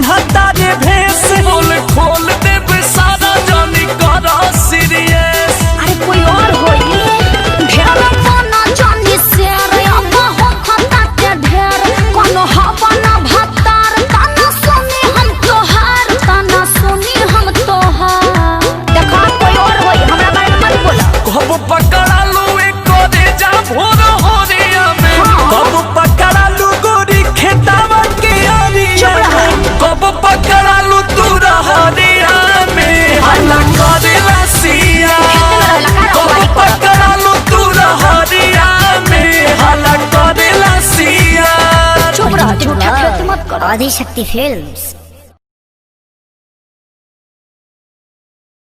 बुझाता रे भेस बोल खोल देब सारा जानी करा सीरियस। अरे कोई और होई ढेर बना जानी शेर अब हो खता के ढेर कोनो हवा ना भतार तना सुनी हम तोहार तना सुनी हम तोहार। देखा कोई और होई हमरा बारे में मत बोला। कब पकड़ा लू एक दे जा भोर होरिया में कब पकड़ा लू गोरी खेतावा के आरिया में कब पकड़ा लू तू रहरिया में हल्ला करेला सिया कब पकड़ा लू तू रहरिया में हल्ला करेला सिया। चुप रह झूठा मत कर। आदिशक्ति फिल्म्स।